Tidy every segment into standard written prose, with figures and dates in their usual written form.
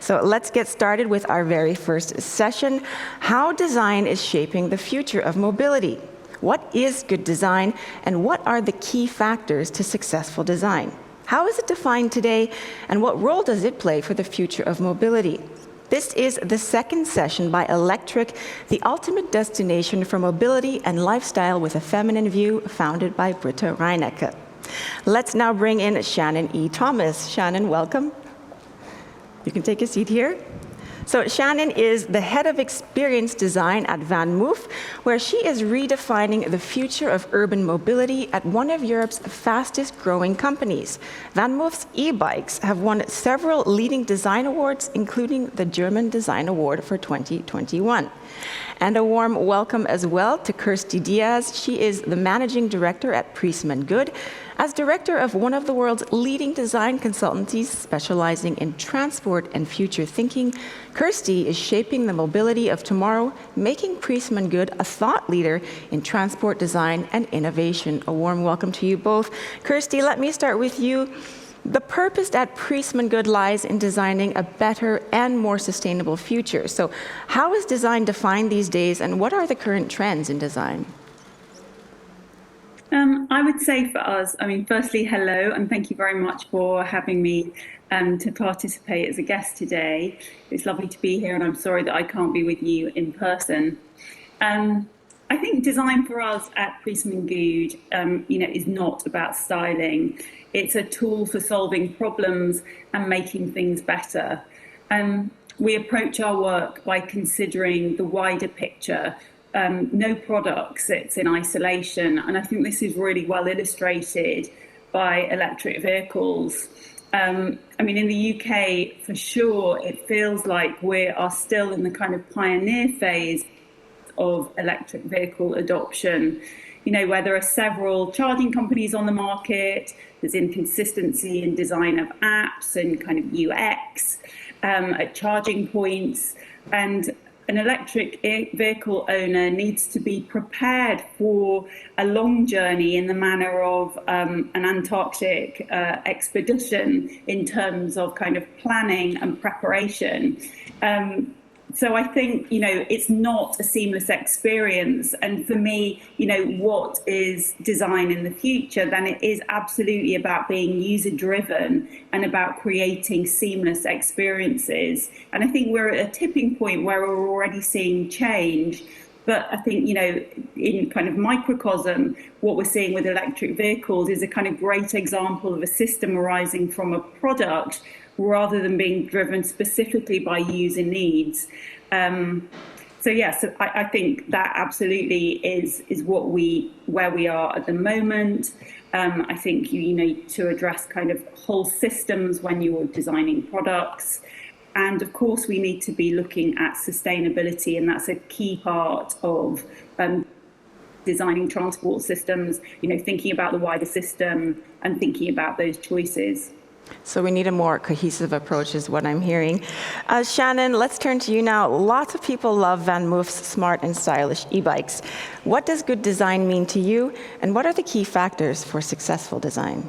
So let's get started with our very first session, how design is shaping the future of mobility. What is good design, and what are the key factors to successful design? How is it defined today, and what role does it play for the future of mobility? This is the second session by Electric, the ultimate destination for mobility and lifestyle with a feminine view, founded by Britta Reinecke. Let's now bring in Shannon E. Thomas. Shannon, welcome. You can take a seat here. So Shannon is the head of experience design at VanMoof, where she is redefining the future of urban mobility at one of Europe's fastest growing companies. VanMoof's e-bikes have won several leading design awards, including the German Design Award for 2021. And a warm welcome as well to Kirsty Diaz. She is the managing director at PriestmanGoode. As director of one of the world's leading design consultancies specializing in transport and future thinking, Kirsty is shaping the mobility of tomorrow, making PriestmanGoode a thought leader in transport design and innovation. A warm welcome to you both. Kirsty, let me start with you. The purpose at PriestmanGoode lies in designing a better and more sustainable future. So how is design defined these days, and what are the current trends in design? I would say for us, firstly, hello, and thank you very much for having me to participate as a guest today. It's lovely to be here, and I'm sorry that I can't be with you in person. I think design for us at PriestmanGoode, is not about styling. It's a tool for solving problems and making things better. We approach our work by considering the wider picture. No product sits in isolation, and I think this is really well illustrated by electric vehicles. In the UK, for sure, it feels like we are still in the kind of pioneer phase of electric vehicle adoption, where there are several charging companies on the market, there's inconsistency in design of apps and kind of UX at charging points, and an electric vehicle owner needs to be prepared for a long journey in the manner of an Antarctic expedition in terms of kind of planning and preparation. So I think, it's not a seamless experience. And for me, what is design in the future? Then it is absolutely about being user-driven and about creating seamless experiences. And I think we're at a tipping point where we're already seeing change. But I think, in kind of microcosm, what we're seeing with electric vehicles is a kind of great example of a system arising from a product rather than being driven specifically by user needs. So I think that absolutely is where we are at the moment. I think you need to address kind of whole systems when you're designing products. And of course, we need to be looking at sustainability, and that's a key part of designing transport systems, thinking about the wider system and thinking about those choices. So we need a more cohesive approach is what I'm hearing. Shannon, let's turn to you now. Lots of people love VanMoof's smart and stylish e-bikes. What does good design mean to you, and what are the key factors for successful design?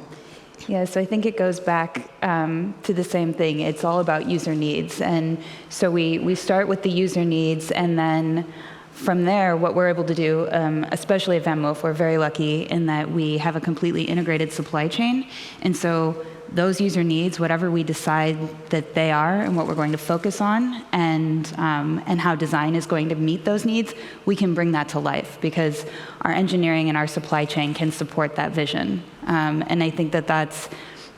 Yeah, so I think it goes back to the same thing. It's all about user needs. And so we start with the user needs, and then from there, what we're able to do, especially at VanMoof, we're very lucky in that we have a completely integrated supply chain. And so those user needs, whatever we decide that they are and what we're going to focus on, and how design is going to meet those needs, we can bring that to life because our engineering and our supply chain can support that vision. And I think that that's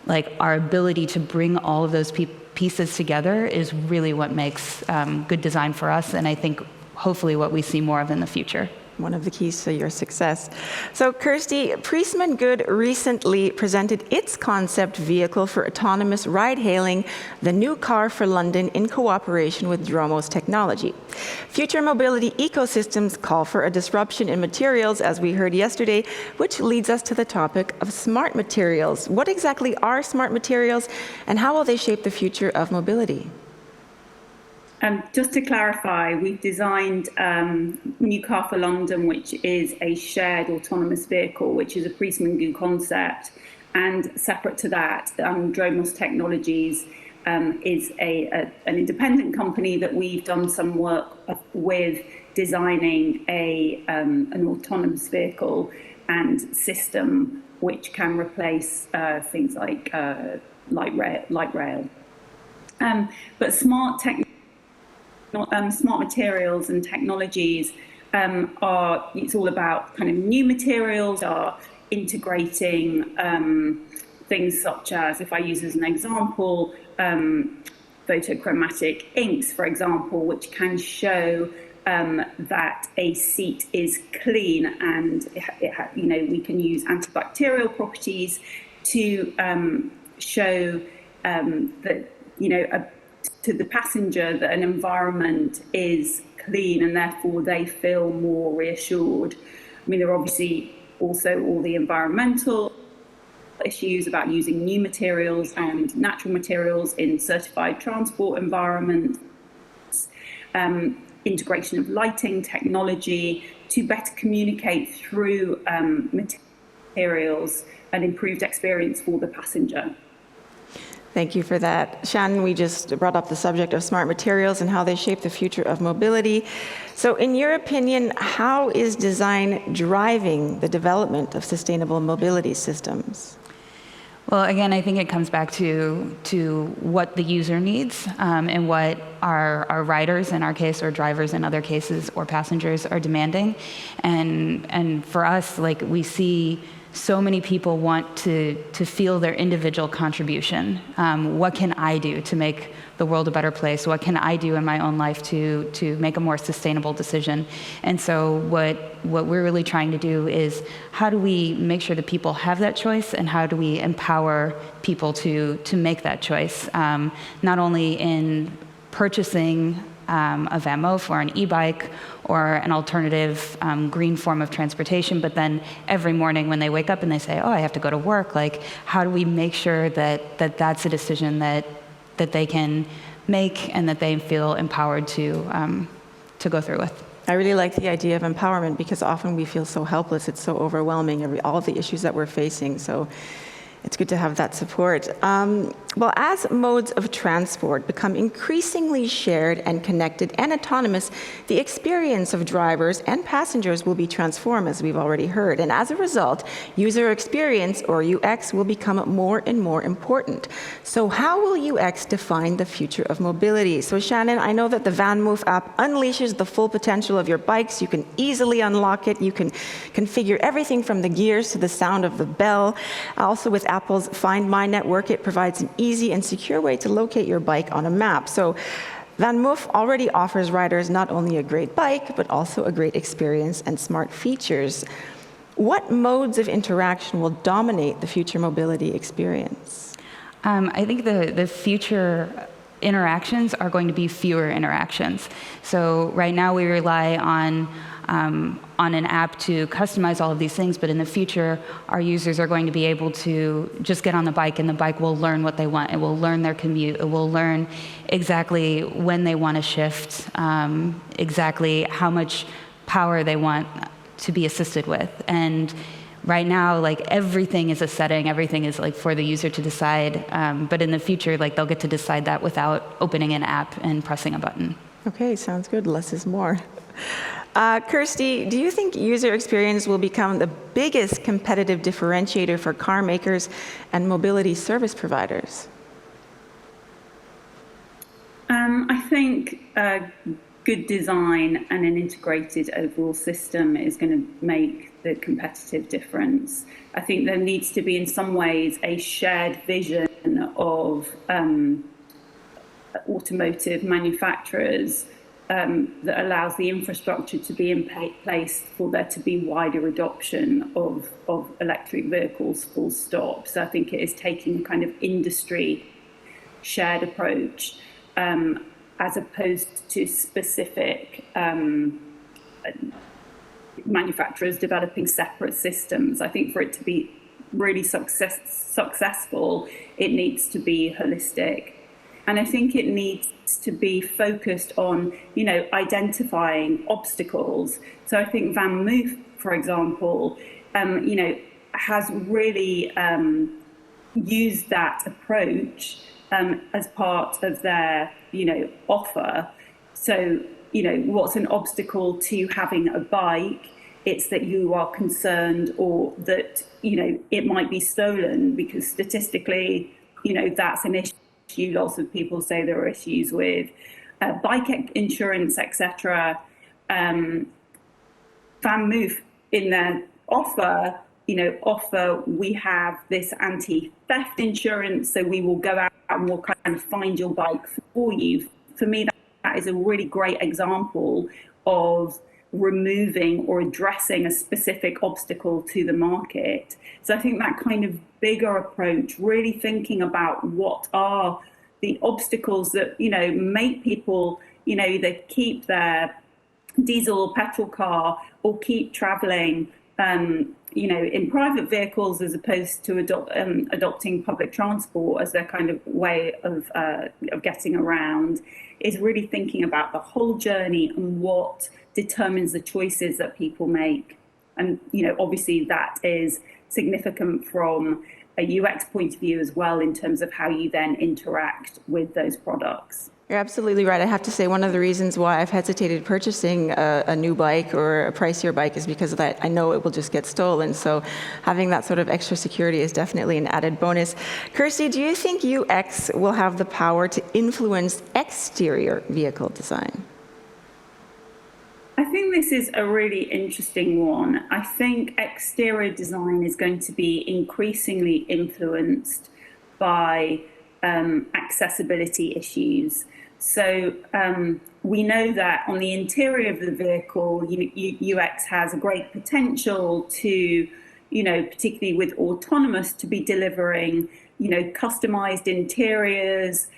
like our ability to bring all of those pieces together is really what makes good design for us, and I think hopefully what we see more of in the future. One of the keys to your success. So Kirsty, PriestmanGoode recently presented its concept vehicle for autonomous ride-hailing, the new car for London, in cooperation with Dromos Technology. Future mobility ecosystems call for a disruption in materials, as we heard yesterday, which leads us to the topic of smart materials. What exactly are smart materials, and how will they shape the future of mobility? Just to clarify, we've designed New Car for London, which is a shared autonomous vehicle, which is a PriestmanGoode concept. And separate to that, Dromos Technologies is an independent company that we've done some work with, designing an autonomous vehicle and system which can replace things like light rail. But smart materials and technologies it's all about kind of new materials, are integrating things such as, if I use as an example, photochromatic inks, for example, which can show that a seat is clean, and we can use antibacterial properties to show that to the passenger that an environment is clean, and therefore they feel more reassured. I mean, there are obviously also all the environmental issues about using new materials and natural materials in certified transport environments, integration of lighting technology to better communicate through materials, and improved experience for the passenger. Thank you for that. Shannon, we just brought up the subject of smart materials and how they shape the future of mobility. So in your opinion, how is design driving the development of sustainable mobility systems? Well, again, I think it comes back to what the user needs, and what our riders, in our case, or drivers in other cases, or passengers are demanding. And for us, like, we see so many people want to feel their individual contribution. What can I do to make the world a better place? What can I do in my own life to make a more sustainable decision? And so what we're really trying to do is, how do we make sure that people have that choice, and how do we empower people to make that choice? Not only in purchasing a VanMoof or an e-bike or an alternative green form of transportation, but then every morning when they wake up and they say, oh, I have to go to work, like, how do we make sure that that's a decision that they can make and that they feel empowered to go through with? I really like the idea of empowerment, because often we feel so helpless, it's so overwhelming, all of the issues that we're facing. So it's good to have that support. Well, as modes of transport become increasingly shared and connected and autonomous, the experience of drivers and passengers will be transformed, as we've already heard. And as a result, user experience, or UX, will become more and more important. So how will UX define the future of mobility? So Shannon, I know that the VanMoof app unleashes the full potential of your bikes. You can easily unlock it. You can configure everything from the gears to the sound of the bell. Also, with Apple's Find My Network, it provides an easy and secure way to locate your bike on a map. So VanMoof already offers riders not only a great bike, but also a great experience and smart features. What modes of interaction will dominate the future mobility experience? I think the future interactions are going to be fewer interactions. So right now we rely on an app to customize all of these things, but in the future, our users are going to be able to just get on the bike, and the bike will learn what they want. It will learn their commute. It will learn exactly when they want to shift, exactly how much power they want to be assisted with. And right now, like, everything is a setting, everything is like for the user to decide. But in the future, like, they'll get to decide that without opening an app and pressing a button. Okay, sounds good. Less is more. Kirsty, do you think user experience will become the biggest competitive differentiator for car makers and mobility service providers? I think good design and an integrated overall system is going to make the competitive difference. I think there needs to be, in some ways, a shared vision of automotive manufacturers that allows the infrastructure to be in place for there to be wider adoption of electric vehicles, full stop. So I think it is taking a kind of industry shared approach, as opposed to specific manufacturers developing separate systems. I think for it to be really successful, it needs to be holistic. And I think it needs to be focused on, identifying obstacles. So I think VanMoof, for example, has really used that approach as part of their, offer. So, what's an obstacle to having a bike? It's that you are concerned or that, it might be stolen, because statistically, that's an issue. Lots of people say there are issues with bike insurance, etc. VanMoof, in their offer, we have this anti-theft insurance, so we will go out and we'll kind of find your bike for you. For me, that is a really great example of removing or addressing a specific obstacle to the market. So I think that kind of bigger approach, really thinking about what are the obstacles that, make people, either keep their diesel or petrol car or keep traveling, in private vehicles as opposed to adopting public transport as their kind of way of getting around, is really thinking about the whole journey and what determines the choices that people make. And, obviously that is significant from a UX point of view as well, in terms of how you then interact with those products. You're absolutely right. I have to say one of the reasons why I've hesitated purchasing a new bike or a pricier bike is because of that. I know it will just get stolen. So having that sort of extra security is definitely an added bonus. Kirsty, do you think UX will have the power to influence exterior vehicle design? I think this is a really interesting one. I think exterior design is going to be increasingly influenced by accessibility issues. So we know that on the interior of the vehicle, UX has a great potential to, particularly with autonomous, to be delivering, customized interiors,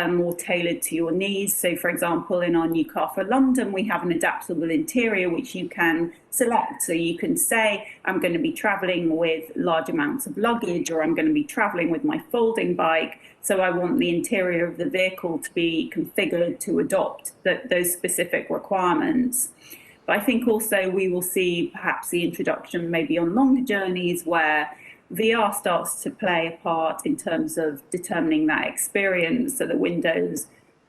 more tailored to your needs. So, for example, in our new car for London, we have an adaptable interior which you can select. So you can say, I'm going to be traveling with large amounts of luggage, or I'm going to be traveling with my folding bike. So I want the interior of the vehicle to be configured to adopt those specific requirements. But I think also we will see perhaps the introduction maybe on longer journeys where VR starts to play a part in terms of determining that experience. So the windows,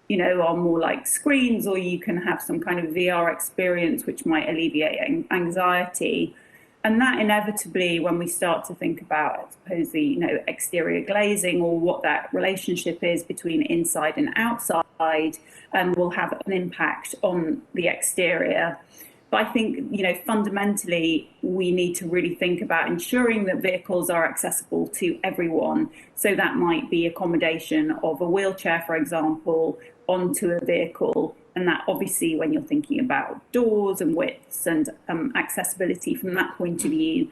are more like screens, or you can have some kind of VR experience which might alleviate anxiety. And that inevitably, when we start to think about, I suppose, the exterior glazing, or what that relationship is between inside and outside, will have an impact on the exterior. But I think, fundamentally, we need to really think about ensuring that vehicles are accessible to everyone. So that might be accommodation of a wheelchair, for example, onto a vehicle. And that obviously, when you're thinking about doors and widths and accessibility from that point of view,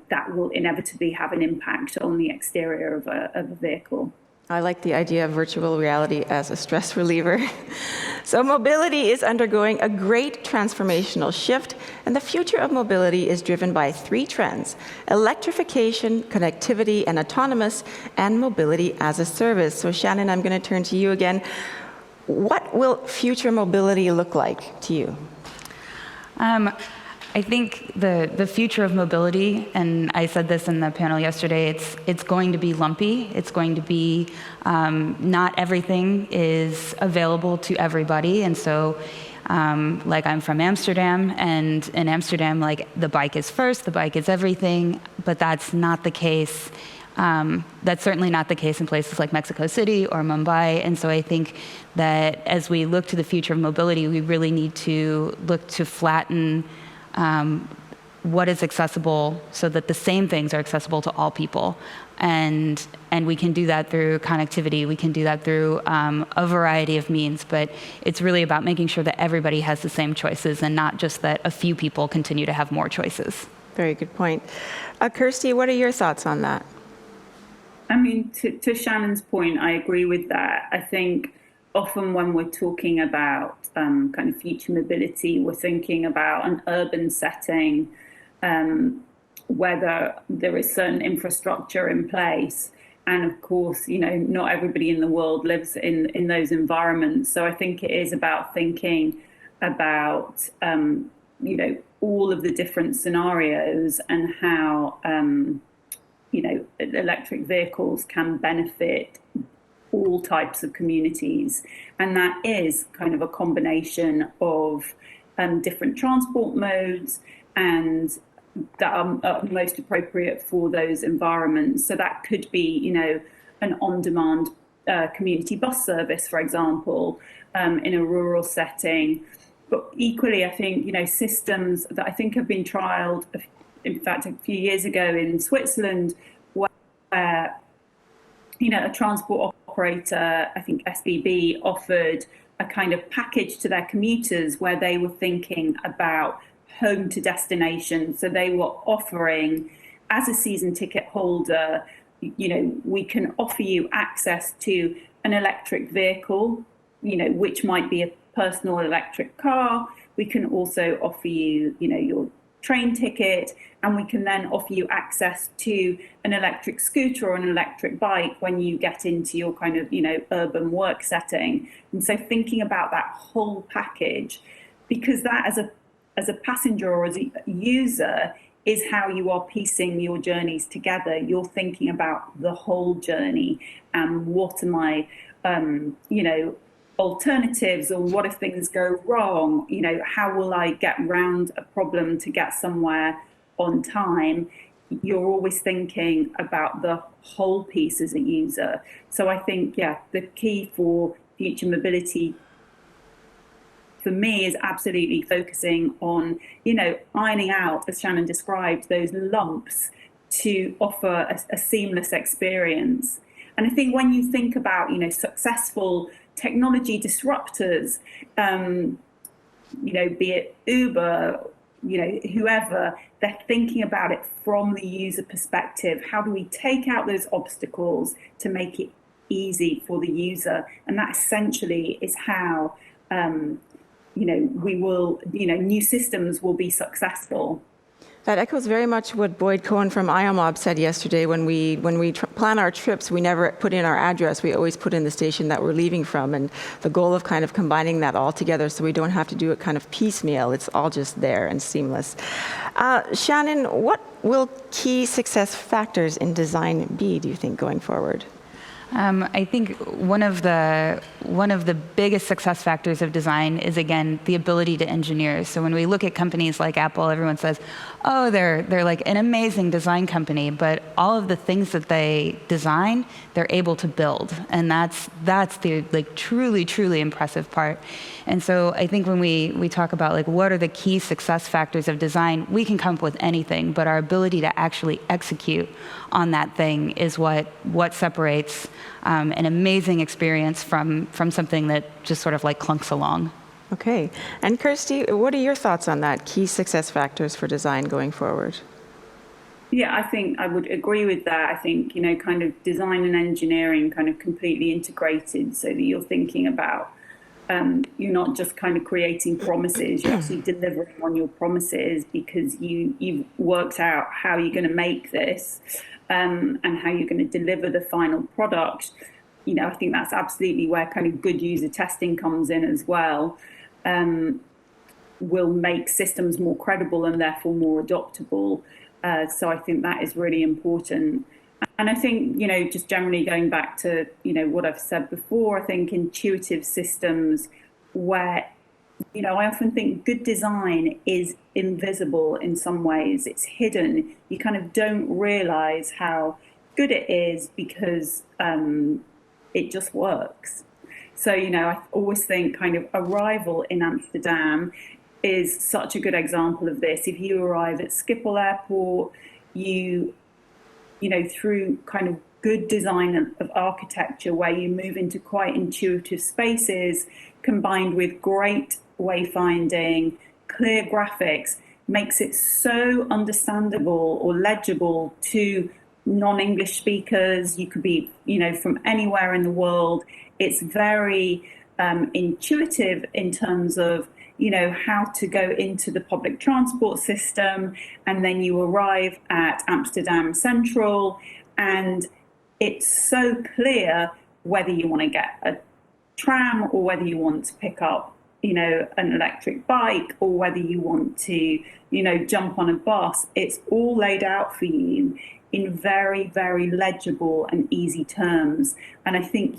that will inevitably have an impact on the exterior of a vehicle. I like the idea of virtual reality as a stress reliever. So mobility is undergoing a great transformational shift, and the future of mobility is driven by 3 trends: electrification, connectivity, and autonomous, and mobility as a service. So Shannon, I'm going to turn to you again. What will future mobility look like to you? I think the future of mobility, and I said this in the panel yesterday, it's going to be lumpy. It's going to be not everything is available to everybody, and so like I'm from Amsterdam, and in Amsterdam, like the bike is first, the bike is everything, but that's not the case. That's certainly not the case in places like Mexico City or Mumbai, and so I think that as we look to the future of mobility, we really need to look to flatten what is accessible so that the same things are accessible to all people. And we can do that through connectivity. We can do that through a variety of means. But it's really about making sure that everybody has the same choices and not just that a few people continue to have more choices. Very good point. Kirsty, what are your thoughts on that? I mean, to Shannon's point, I agree with that. I think often when we're talking about kind of future mobility, we're thinking about an urban setting, whether there is certain infrastructure in place. And of course, not everybody in the world lives in those environments. So I think it is about thinking about, all of the different scenarios and how, electric vehicles can benefit all types of communities. And that is kind of a combination of different transport modes and that are most appropriate for those environments. So that could be, an on-demand community bus service, for example, in a rural setting. But equally, I think, systems that I think have been trialled, in fact, a few years ago in Switzerland, where, a transport operator, I think SBB, offered a kind of package to their commuters where they were thinking about home to destination. So they were offering, as a season ticket holder, we can offer you access to an electric vehicle, which might be a personal electric car. We can also offer you, your train ticket, and we can then offer you access to an electric scooter or an electric bike when you get into your kind of, urban work setting. And so thinking about that whole package, because that as a passenger or as a user is how you are piecing your journeys together. You're thinking about the whole journey and what are my, alternatives, or what if things go wrong? How will I get round a problem to get somewhere on time? You're always thinking about the whole piece as a user. So I think, the key for future mobility for me is absolutely focusing on, ironing out, as Shannon described, those lumps to offer a seamless experience. And I think when you think about, successful technology disruptors, be it Uber, whoever, they're thinking about it from the user perspective. How do we take out those obstacles to make it easy for the user? And that essentially is how, we will, new systems will be successful. That echoes very much what Boyd Cohen from IOMOB said yesterday. When we plan our trips, we never put in our address. We always put in the station that we're leaving from, and the goal of kind of combining that all together so we don't have to do it kind of piecemeal. It's all just there and seamless. Shannon, what will key success factors in design be, do you think, going forward? I think one of the biggest success factors of design is, again, the ability to engineer. So when we look at companies like Apple, everyone says, oh, they're like an amazing design company, but all of the things that they design, they're able to build, and that's the truly impressive part. And so I think when we talk about what are the key success factors of design, we can come up with anything, but our ability to actually execute on that thing is what separates an amazing experience from something that just sort of clunks along. Okay. And Kirsty, what are your thoughts on that? Key success factors for design going forward? Yeah, I think I would agree with that. I think, kind of design and engineering kind of completely integrated, so that you're thinking about, you're not just kind of creating promises, you're actually delivering on your promises, because you've worked out how you're going to make this and how you're going to deliver the final product. I think that's absolutely where kind of good user testing comes in as well. Will make systems more credible and therefore more adoptable. So I think that is really important. And I think, just generally going back to, what I've said before, I think intuitive systems where, I often think good design is invisible in some ways. It's hidden. You kind of don't realize how good it is because it just works. So, I always think kind of Arrival in Amsterdam is such a good example of this. If you arrive at Schiphol Airport, you through kind of good design of architecture, where you move into quite intuitive spaces, combined with great wayfinding, clear graphics, makes it so understandable or legible to non-English speakers. You could be, from anywhere in the world. It's very intuitive in terms of, how to go into the public transport system, and then you arrive at Amsterdam Central, and it's so clear whether you want to get a tram or whether you want to pick up, an electric bike, or whether you want to, jump on a bus. It's all laid out for you in very, very legible and easy terms. And I think,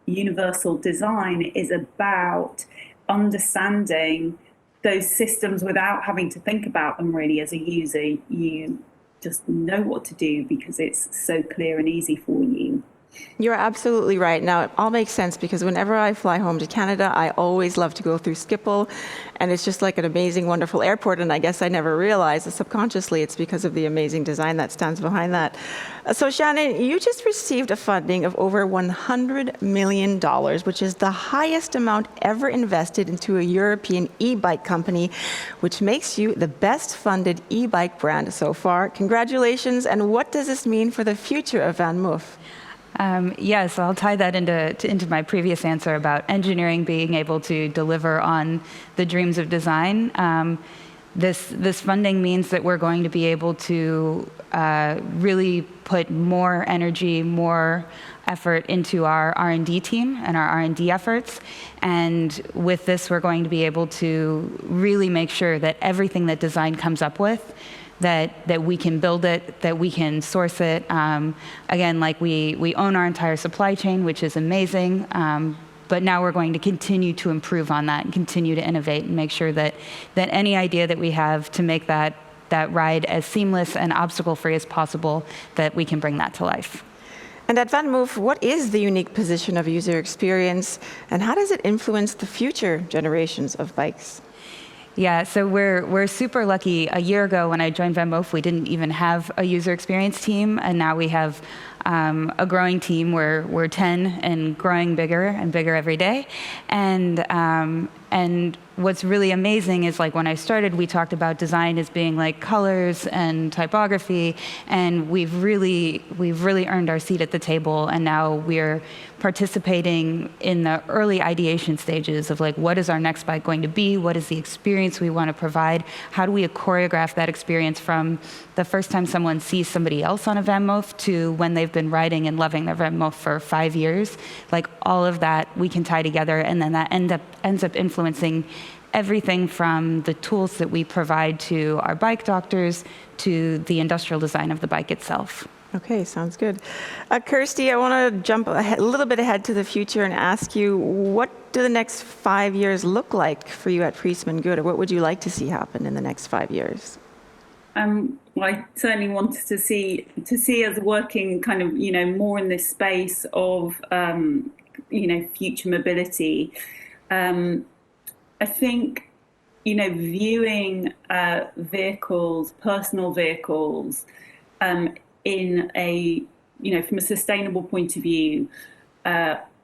universal design is about understanding those systems without having to think about them really as a user. You just know what to do because it's so clear and easy for you. You're absolutely right. Now, it all makes sense because whenever I fly home to Canada, I always love to go through Schiphol, and it's just like an amazing, wonderful airport, and I guess I never realized that subconsciously it's because of the amazing design that stands behind that. So, Shannon, you just received a funding of over $100 million, which is the highest amount ever invested into a European e-bike company, which makes you the best funded e-bike brand so far. Congratulations, and what does this mean for the future of VanMoof? Yes, I'll tie that into my previous answer about engineering being able to deliver on the dreams of design. This funding means that we're going to be able to really put more energy, more effort into our R&D team and our R&D efforts. And with this, we're going to be able to really make sure that everything that design comes up with, that we can build it, that we can source it. Again, like we own our entire supply chain, which is amazing. But now we're going to continue to improve on that and continue to innovate and make sure that any idea that we have to make that ride as seamless and obstacle-free as possible, that we can bring that to life. And at VanMoof, what is the unique position of user experience, and how does it influence the future generations of bikes? Yeah, so we're super lucky. A year ago when I joined VanMoof, we didn't even have a user experience team, and now we have a growing team. We're 10 and growing bigger and bigger every day. And what's really amazing is, like, when I started, we talked about design as being like colors and typography, and we've really earned our seat at the table, and now we're participating in the early ideation stages of, like, what is our next bike going to be? What is the experience we want to provide? How do we choreograph that experience from the first time someone sees somebody else on a VanMoof to when they've been riding and loving their VanMoof for 5 years? Like, all of that we can tie together, and then that ends up influencing everything from the tools that we provide to our bike doctors to the industrial design of the bike itself. Okay, sounds good. Kirsty, I want to jump a little bit ahead to the future and ask you, what do the next 5 years look like for you at PriestmanGoode, or what would you like to see happen in the next 5 years? Well, I certainly wanted to see us working kind of, more in this space of, future mobility. I think, viewing vehicles, personal vehicles, in a, from a sustainable point of view,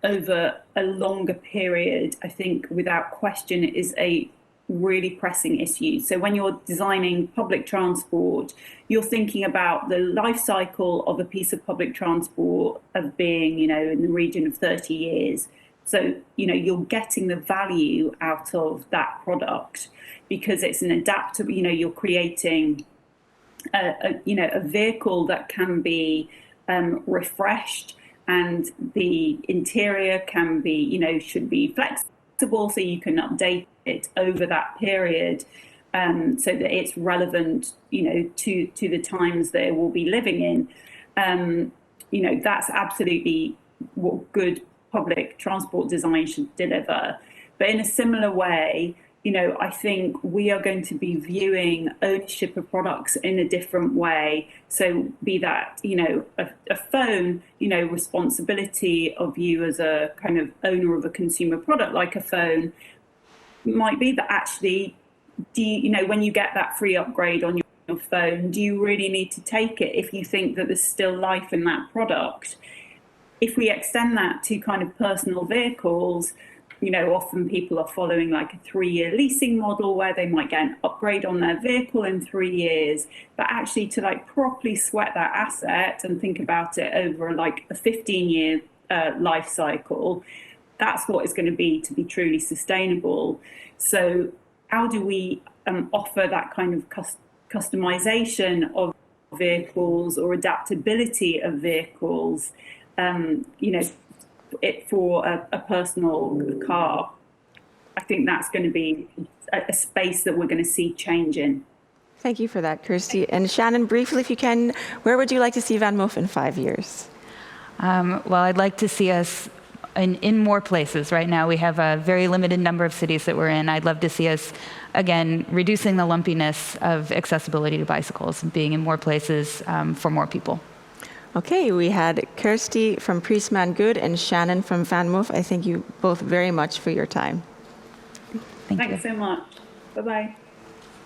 over a longer period, I think without question is a really pressing issue. So when you're designing public transport, you're thinking about the life cycle of a piece of public transport of being, in the region of 30 years. So, you're getting the value out of that product because it's an adaptable, you're creating a vehicle that can be refreshed, and the interior can be, should be flexible so you can update it over that period, so that it's relevant, to the times they will be living in. That's absolutely what good public transport design should deliver. But in a similar way, I think we are going to be viewing ownership of products in a different way. So be that, a phone, responsibility of you as a kind of owner of a consumer product like a phone might be that actually, when you get that free upgrade on your phone, do you really need to take it if you think that there's still life in that product? If we extend that to kind of personal vehicles, often people are following like a 3-year leasing model where they might get an upgrade on their vehicle in 3 years, but actually to like properly sweat that asset and think about it over like a 15-year life cycle, that's what it's going to be truly sustainable. So how do we offer that kind of customization of vehicles or adaptability of vehicles, it for a personal car? I think that's going to be a space that we're going to see change in. Thank you for that, Kirsty. And Shannon, briefly, if you can, where would you like to see VanMoof in 5 years? Well, I'd like to see us in more places. Right now, we have a very limited number of cities that we're in. I'd love to see us, again, reducing the lumpiness of accessibility to bicycles and being in more places for more people. Okay, we had Kirsty from PriestmanGoode and Shannon from VanMoof. I thank you both very much for your time. Thank you. Thanks so much. Bye-bye.